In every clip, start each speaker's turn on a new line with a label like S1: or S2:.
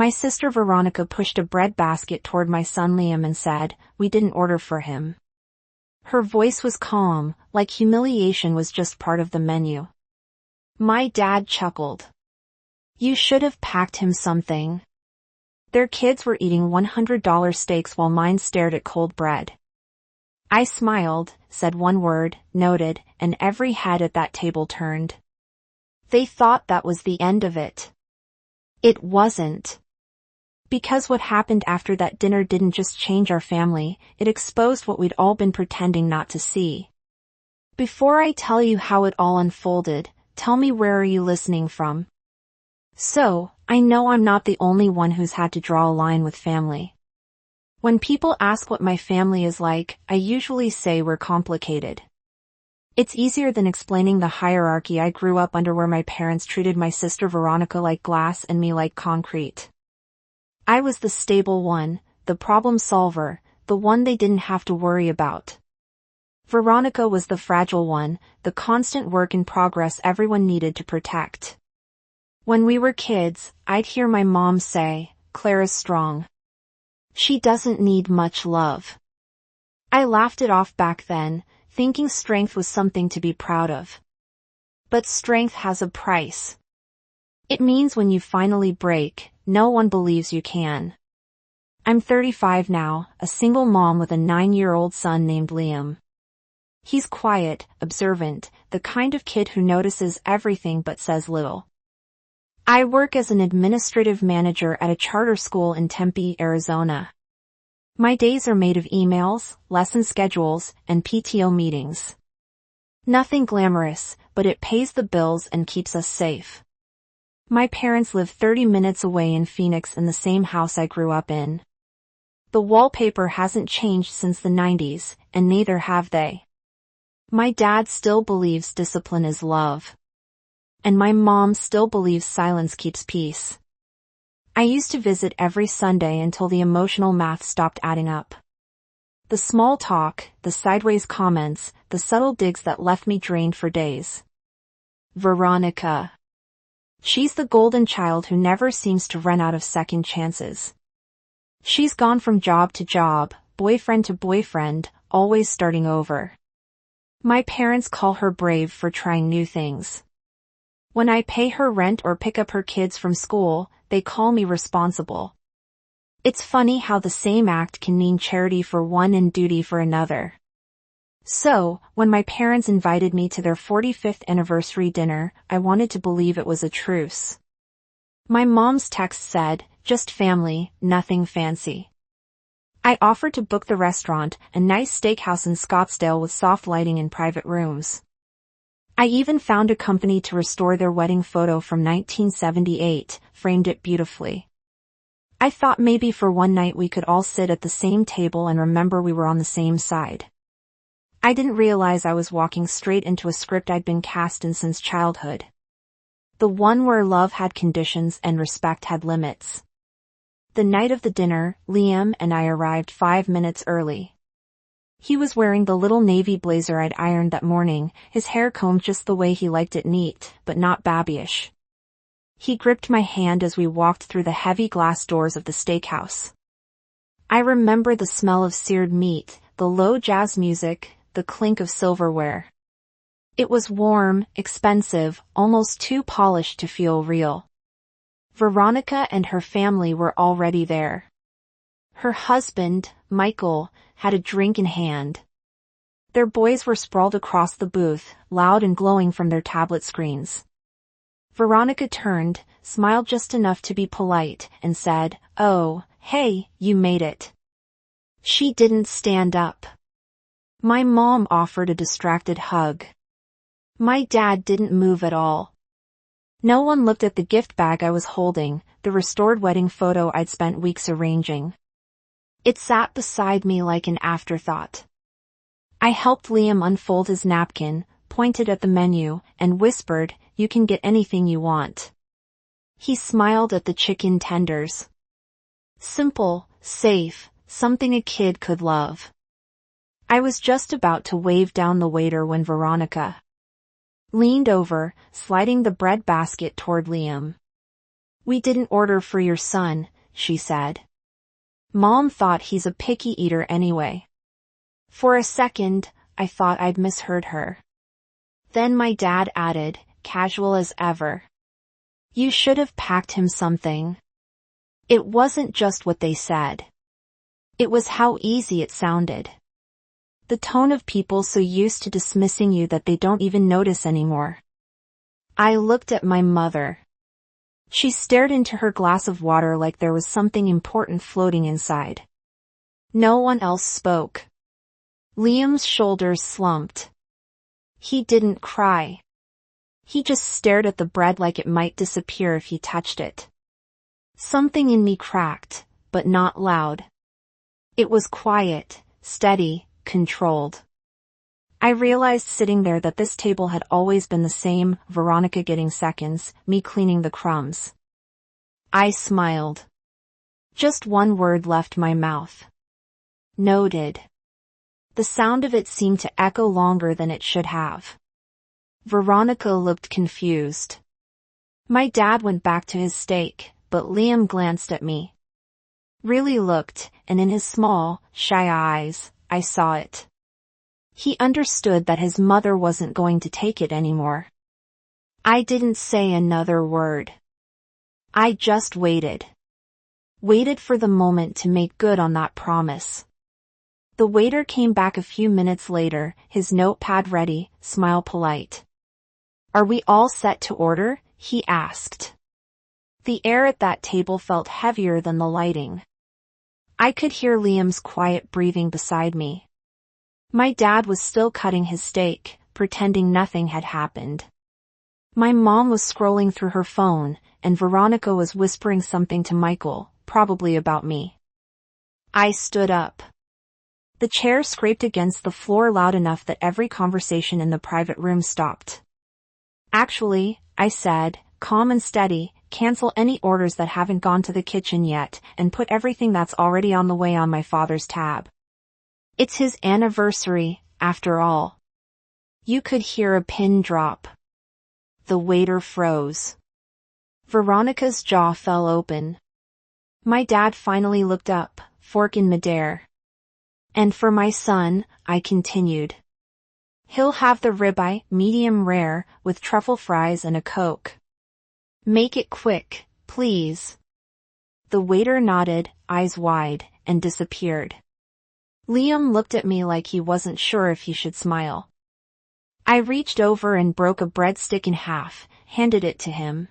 S1: My sister Veronica pushed a bread basket toward my son Liam and said, "We didn't order for him." Her voice was calm, like humiliation was just part of the menu. My dad chuckled. "You should have packed him something." Their kids were eating $100 steaks while mine stared at cold bread. I smiled, said one word, "Noted," and every head at that table turned. They thought that was the end of it. It wasn't. Because what happened after that dinner didn't just change our family, it exposed what we'd all been pretending not to see. Before I tell you how it all unfolded, tell me, where are you listening from? So, I know I'm not the only one who's had to draw a line with family. When people ask what my family is like, I usually say we're complicated. It's easier than explaining the hierarchy I grew up under, where my parents treated my sister Veronica like glass and me like concrete. I was the stable one, the problem solver, the one they didn't have to worry about. Veronica was the fragile one, the constant work in progress everyone needed to protect. When we were kids, I'd hear my mom say, "Clara's strong. She doesn't need much love." I laughed it off back then, thinking strength was something to be proud of. But strength has a price. It means when you finally break, no one believes you can. I'm 35 now, a single mom with a 9-year-old son named Liam. He's quiet, observant, the kind of kid who notices everything but says little. I work as an administrative manager at a charter school in Tempe, Arizona. My days are made of emails, lesson schedules, and PTO meetings. Nothing glamorous, but it pays the bills and keeps us safe. My parents live 30 minutes away in Phoenix in the same house I grew up in. The wallpaper hasn't changed since the 90s, and neither have they. My dad still believes discipline is love. And my mom still believes silence keeps peace. I used to visit every Sunday until the emotional math stopped adding up. The small talk, the sideways comments, the subtle digs that left me drained for days. Veronica. She's the golden child who never seems to run out of second chances. She's gone from job to job, boyfriend to boyfriend, always starting over. My parents call her brave for trying new things. When I pay her rent or pick up her kids from school, they call me responsible. It's funny how the same act can mean charity for one and duty for another. So, when my parents invited me to their 45th anniversary dinner, I wanted to believe it was a truce. My mom's text said, "Just family, nothing fancy." I offered to book the restaurant, a nice steakhouse in Scottsdale with soft lighting and private rooms. I even found a company to restore their wedding photo from 1978, framed it beautifully. I thought maybe for one night we could all sit at the same table and remember we were on the same side. I didn't realize I was walking straight into a script I'd been cast in since childhood. The one where love had conditions and respect had limits. The night of the dinner, Liam and I arrived 5 minutes early. He was wearing the little navy blazer I'd ironed that morning, his hair combed just the way he liked it, neat, but not babyish. He gripped my hand as we walked through the heavy glass doors of the steakhouse. I remember the smell of seared meat, the low jazz music, the clink of silverware. It was warm, expensive, almost too polished to feel real. Veronica and her family were already there. Her husband, Michael, had a drink in hand. Their boys were sprawled across the booth, loud and glowing from their tablet screens. Veronica turned, smiled just enough to be polite, and said, "Oh, hey, you made it." She didn't stand up. My mom offered a distracted hug. My dad didn't move at all. No one looked at the gift bag I was holding, the restored wedding photo I'd spent weeks arranging. It sat beside me like an afterthought. I helped Liam unfold his napkin, pointed at the menu, and whispered, "You can get anything you want." He smiled at the chicken tenders. Simple, safe, something a kid could love. I was just about to wave down the waiter when Veronica leaned over, sliding the bread basket toward Liam. We didn't order for your son, she said. Mom thought he's a picky eater anyway. For a second, I thought I'd misheard her. Then my dad added, casual as ever. You should have packed him something. It wasn't just what they said. It was how easy it sounded. The tone of people so used to dismissing you that they don't even notice anymore. I looked at my mother. She stared into her glass of water like there was something important floating inside. No one else spoke. Liam's shoulders slumped. He didn't cry. He just stared at the bread like it might disappear if he touched it. Something in me cracked, but not loud. It was quiet, steady, controlled. I realized sitting there that this table had always been the same, Veronica getting seconds, me cleaning the crumbs. I smiled. Just one word left my mouth. Noted. The sound of it seemed to echo longer than it should have. Veronica looked confused. My dad went back to his steak, but Liam glanced at me. Really looked, and in his small, shy eyes, I saw it. He understood that his mother wasn't going to take it anymore. I didn't say another word. I just waited. Waited for the moment to make good on that promise. The waiter came back a few minutes later, his notepad ready, smile polite. Are we all set to order? He asked. The air at that table felt heavier than the lighting. I could hear Liam's quiet breathing beside me. My dad was still cutting his steak, pretending nothing had happened. My mom was scrolling through her phone, and Veronica was whispering something to Michael, probably about me. I stood up. The chair scraped against the floor loud enough that every conversation in the private room stopped. Actually, I said, calm and steady, cancel any orders that haven't gone to the kitchen yet, and put everything that's already on the way on my father's tab. It's his anniversary, after all. You could hear a pin drop. The waiter froze. Veronica's jaw fell open. My dad finally looked up, fork in midair. And for my son, I continued. He'll have the ribeye, medium rare, with truffle fries and a Coke. Make it quick, please. The waiter nodded, eyes wide, and disappeared. Liam looked at me like he wasn't sure if he should smile. I reached over and broke a breadstick in half, handed it to him.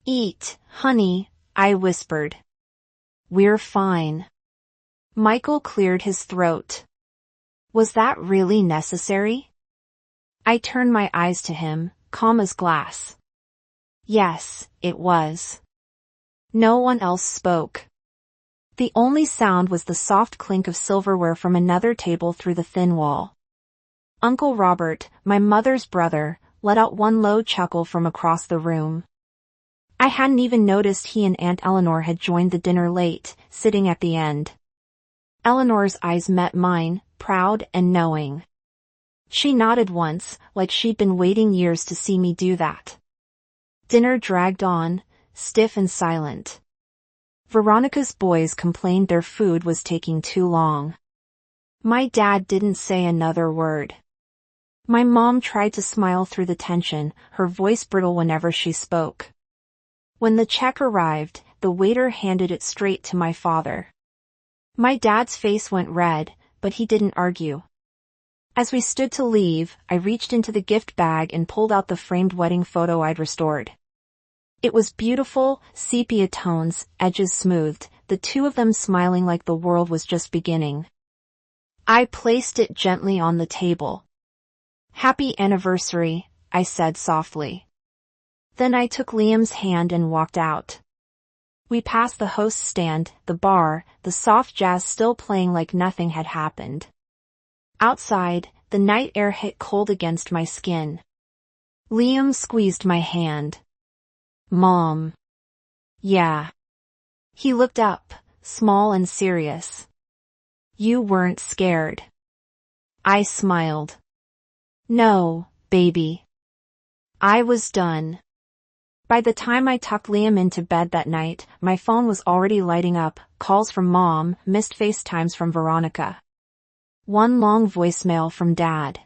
S1: Eat, honey, I whispered. We're fine. Michael cleared his throat. Was that really necessary? I turned my eyes to him, calm as glass. Yes, it was. No one else spoke. The only sound was the soft clink of silverware from another table through the thin wall. Uncle Robert, my mother's brother, let out one low chuckle from across the room. I hadn't even noticed he and Aunt Eleanor had joined the dinner late, sitting at the end. Eleanor's eyes met mine, proud and knowing. She nodded once, like she'd been waiting years to see me do that. Dinner dragged on, stiff and silent. Veronica's boys complained their food was taking too long. My dad didn't say another word. My mom tried to smile through the tension, her voice brittle whenever she spoke. When the check arrived, the waiter handed it straight to my father. My dad's face went red, but he didn't argue. As we stood to leave, I reached into the gift bag and pulled out the framed wedding photo I'd restored. It was beautiful, sepia tones, edges smoothed, the two of them smiling like the world was just beginning. I placed it gently on the table. Happy anniversary, I said softly. Then I took Liam's hand and walked out. We passed the host's stand, the bar, the soft jazz still playing like nothing had happened. Outside, the night air hit cold against my skin. Liam squeezed my hand. Mom. Yeah. He looked up, small and serious. You weren't scared. I smiled. No, baby. I was done. By the time I tucked Liam into bed that night, my phone was already lighting up, calls from Mom, missed FaceTimes from Veronica. One long voicemail from Dad.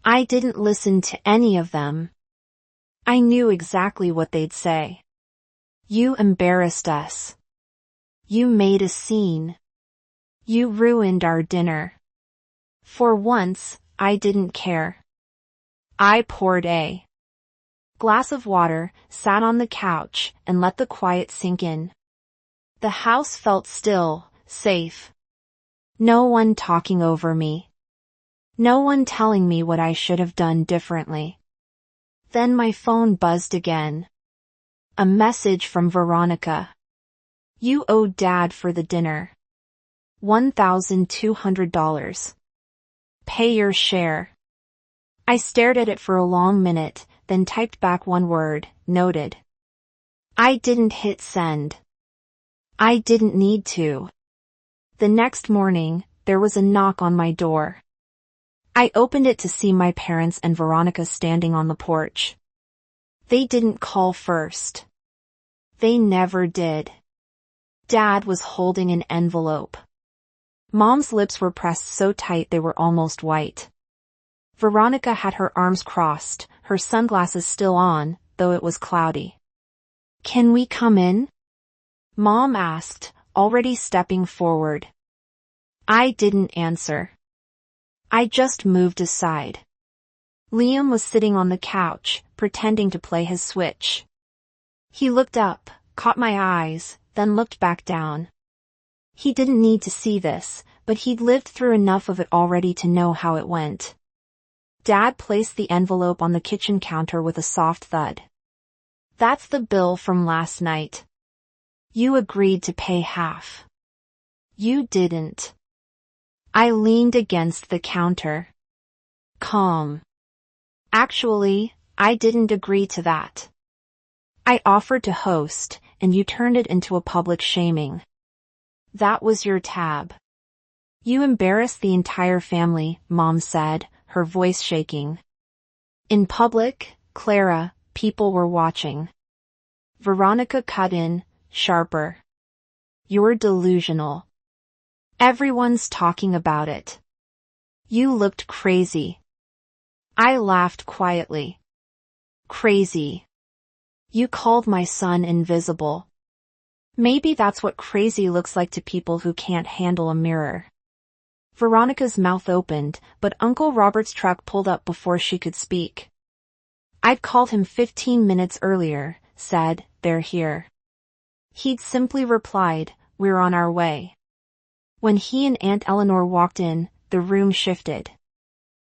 S1: I didn't listen to any of them. I knew exactly what they'd say. You embarrassed us. You made a scene. You ruined our dinner. For once, I didn't care. I poured a glass of water, sat on the couch, and let the quiet sink in. The house felt still, safe. No one talking over me. No one telling me what I should have done differently. Then my phone buzzed again. A message from Veronica. You owed Dad for the dinner. $1,200. Pay your share. I stared at it for a long minute, then typed back one word, noted. I didn't hit send. I didn't need to. The next morning, there was a knock on my door. I opened it to see my parents and Veronica standing on the porch. They didn't call first. They never did. Dad was holding an envelope. Mom's lips were pressed so tight they were almost white. Veronica had her arms crossed, her sunglasses still on, though it was cloudy. Can we come in? Mom asked, already stepping forward. I didn't answer. I just moved aside. Liam was sitting on the couch, pretending to play his Switch. He looked up, caught my eyes, then looked back down. He didn't need to see this, but he'd lived through enough of it already to know how it went. Dad placed the envelope on the kitchen counter with a soft thud. That's the bill from last night. You agreed to pay half. You didn't. I leaned against the counter. Calm. Actually, I didn't agree to that. I offered to host, and you turned it into a public shaming. That was your tab. You embarrassed the entire family, Mom said, her voice shaking. In public, Clara, people were watching. Veronica cut in, sharper. You're delusional. Everyone's talking about it. You looked crazy. I laughed quietly. Crazy. You called my son invisible. Maybe that's what crazy looks like to people who can't handle a mirror. Veronica's mouth opened, but Uncle Robert's truck pulled up before she could speak. I'd called him 15 minutes earlier, said, they're here. He'd simply replied, we're on our way. When he and Aunt Eleanor walked in, the room shifted.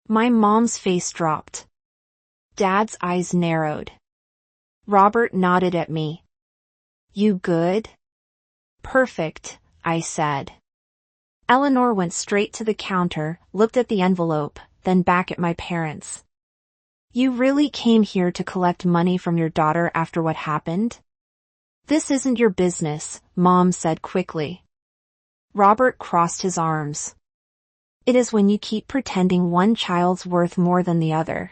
S1: My mom's face dropped. Dad's eyes narrowed. Robert nodded at me. You good? Perfect, I said. Eleanor went straight to the counter, looked at the envelope, then back at my parents. You really came here to collect money from your daughter after what happened? This isn't your business, Mom said quickly. Robert crossed his arms. It is when you keep pretending one child's worth more than the other.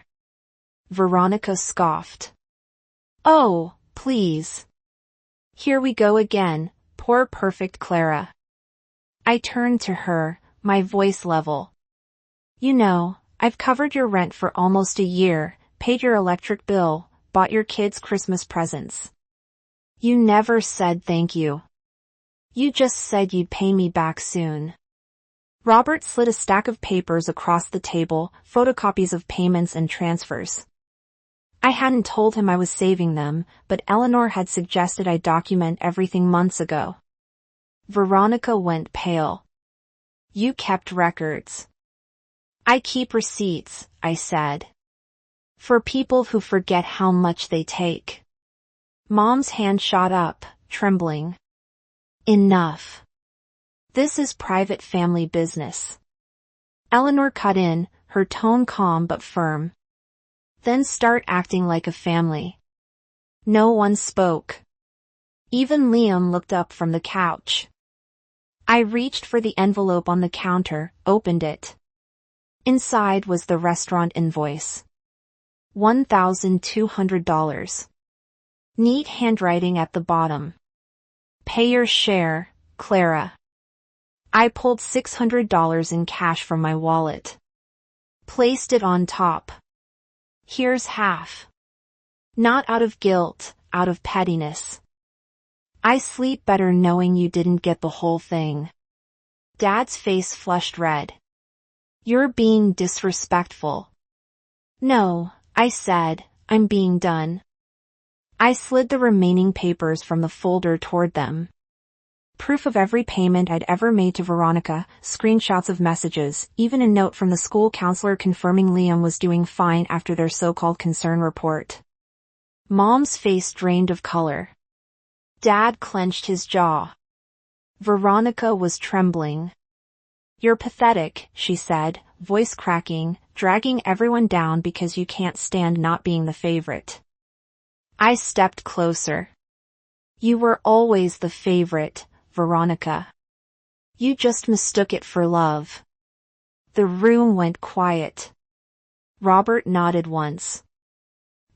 S1: Veronica scoffed. Oh, please. Here we go again, poor perfect Clara. I turned to her, my voice level. You know, I've covered your rent for almost a year, paid your electric bill, bought your kids Christmas presents. You never said thank you. You just said you'd pay me back soon. Robert slid a stack of papers across the table, photocopies of payments and transfers. I hadn't told him I was saving them, but Eleanor had suggested I document everything months ago. Veronica went pale. You kept records. I keep receipts, I said. For people who forget how much they take. Mom's hand shot up, trembling. Enough. This is private family business. Eleanor cut in, her tone calm but firm. Then start acting like a family. No one spoke. Even Liam looked up from the couch. I reached for the envelope on the counter, opened it. Inside was the restaurant invoice. $1,200. Neat handwriting at the bottom. Pay your share, Clara. I pulled $600 in cash from my wallet. Placed it on top. Here's half. Not out of guilt, out of pettiness. I sleep better knowing you didn't get the whole thing. Dad's face flushed red. You're being disrespectful. No, I said, I'm being done. I slid the remaining papers from the folder toward them. Proof of every payment I'd ever made to Veronica, screenshots of messages, even a note from the school counselor confirming Liam was doing fine after their so-called concern report. Mom's face drained of color. Dad clenched his jaw. Veronica was trembling. You're pathetic, she said, voice cracking, dragging everyone down because you can't stand not being the favorite. I stepped closer. You were always the favorite, Veronica. You just mistook it for love. The room went quiet. Robert nodded once.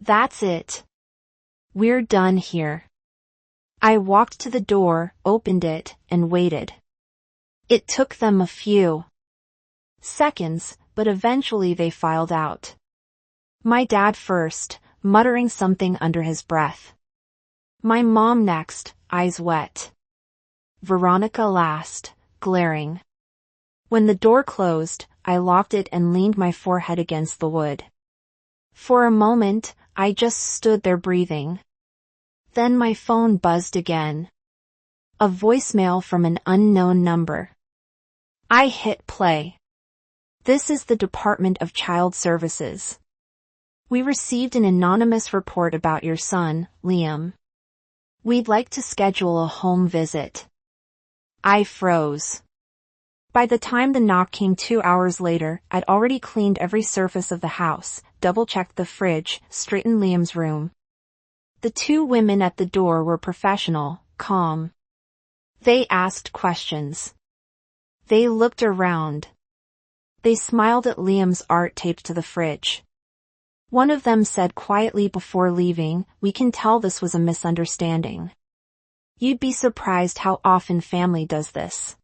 S1: That's it. We're done here. I walked to the door, opened it, and waited. It took them a few seconds, but eventually they filed out. My dad first, muttering something under his breath. My mom next, eyes wet. Veronica last, glaring. When the door closed, I locked it and leaned my forehead against the wood. For a moment, I just stood there breathing. Then my phone buzzed again. A voicemail from an unknown number. I hit play. This is the Department of Child Services. We received an anonymous report about your son, Liam. We'd like to schedule a home visit. I froze. By the time the knock came 2 hours later, I'd already cleaned every surface of the house, double-checked the fridge, straightened Liam's room. The two women at the door were professional, calm. They asked questions. They looked around. They smiled at Liam's art taped to the fridge. One of them said quietly before leaving, "We can tell this was a misunderstanding. You'd be surprised how often family does this."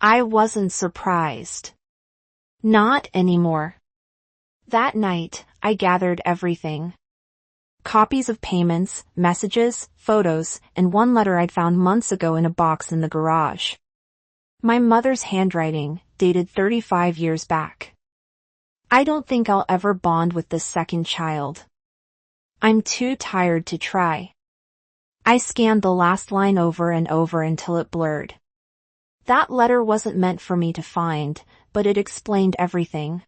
S1: I wasn't surprised. Not anymore. That night, I gathered everything. Copies of payments, messages, photos, and one letter I'd found months ago in a box in the garage. My mother's handwriting, dated 35 years back. I don't think I'll ever bond with this second child. I'm too tired to try. I scanned the last line over and over until it blurred. That letter wasn't meant for me to find, but it explained everything.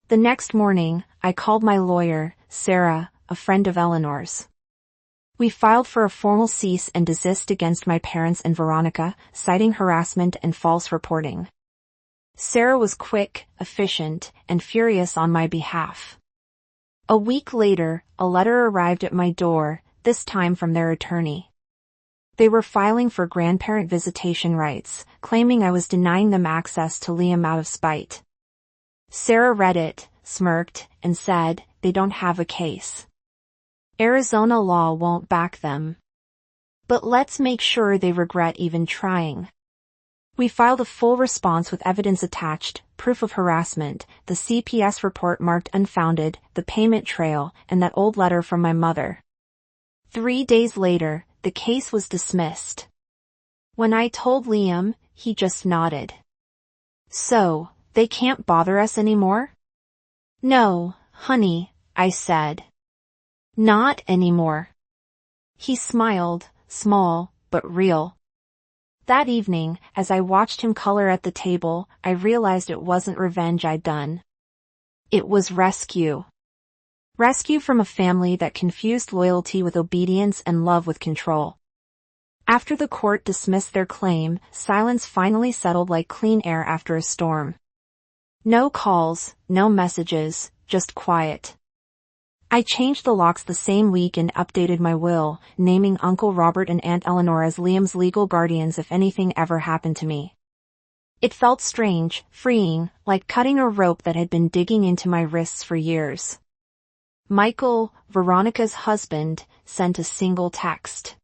S1: The next morning, I called my lawyer, Sarah, a friend of Eleanor's. We filed for a formal cease and desist against my parents and Veronica, citing harassment and false reporting. Sarah was quick, efficient, and furious on my behalf. A week later, a letter arrived at my door, this time from their attorney. They were filing for grandparent visitation rights, claiming I was denying them access to Liam out of spite. Sarah read it, smirked, and said, "They don't have a case. Arizona law won't back them. But let's make sure they regret even trying." We filed a full response with evidence attached, proof of harassment, the CPS report marked unfounded, the payment trail, and that old letter from my mother. 3 days later, the case was dismissed. When I told Liam, he just nodded. "So, they can't bother us anymore?" "No, honey," I said. "Not anymore." He smiled, small, but real. That evening, as I watched him color at the table, I realized it wasn't revenge I'd done. It was rescue. Rescue from a family that confused loyalty with obedience and love with control. After the court dismissed their claim, silence finally settled like clean air after a storm. No calls, no messages, just quiet. I changed the locks the same week and updated my will, naming Uncle Robert and Aunt Eleanor as Liam's legal guardians if anything ever happened to me. It felt strange, freeing, like cutting a rope that had been digging into my wrists for years. Michael, Veronica's husband, sent a single text.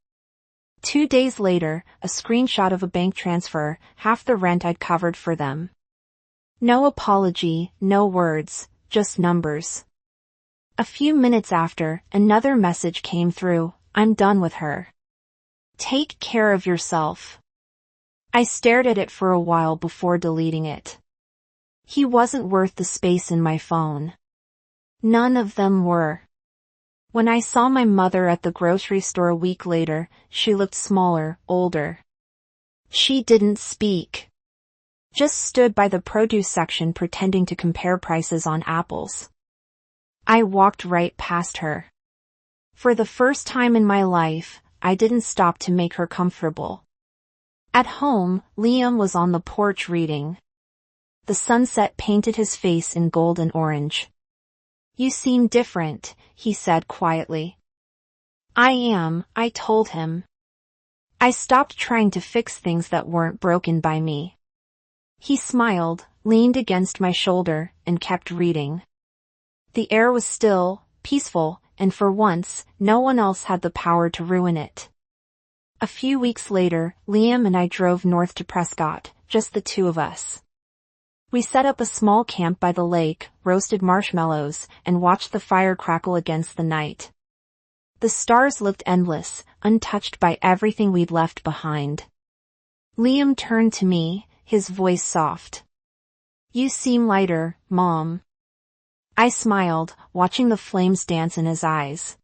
S1: 2 days later, a screenshot of a bank transfer, half the rent I'd covered for them. No apology, no words, just numbers. A few minutes after, another message came through, I'm done with her. Take care of yourself. I stared at it for a while before deleting it. He wasn't worth the space in my phone. None of them were. When I saw my mother at the grocery store a week later, she looked smaller, older. She didn't speak. Just stood by the produce section pretending to compare prices on apples. I walked right past her. For the first time in my life, I didn't stop to make her comfortable. At home, Liam was on the porch reading. The sunset painted his face in gold and orange. You seem different, he said quietly. I am, I told him. I stopped trying to fix things that weren't broken by me. He smiled, leaned against my shoulder, and kept reading. The air was still, peaceful, and for once, no one else had the power to ruin it. A few weeks later, Liam and I drove north to Prescott, just the two of us. We set up a small camp by the lake, roasted marshmallows, and watched the fire crackle against the night. The stars looked endless, untouched by everything we'd left behind. Liam turned to me, his voice soft. You seem lighter, Mom. I smiled, watching the flames dance in his eyes.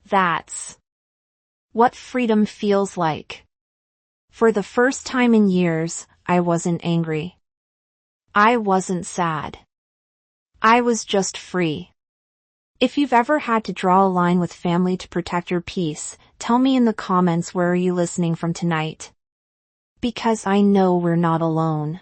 S1: That's what freedom feels like. For the first time in years, I wasn't angry. I wasn't sad. I was just free. If you've ever had to draw a line with family to protect your peace, tell me in the comments where are you listening from tonight. Because I know we're not alone.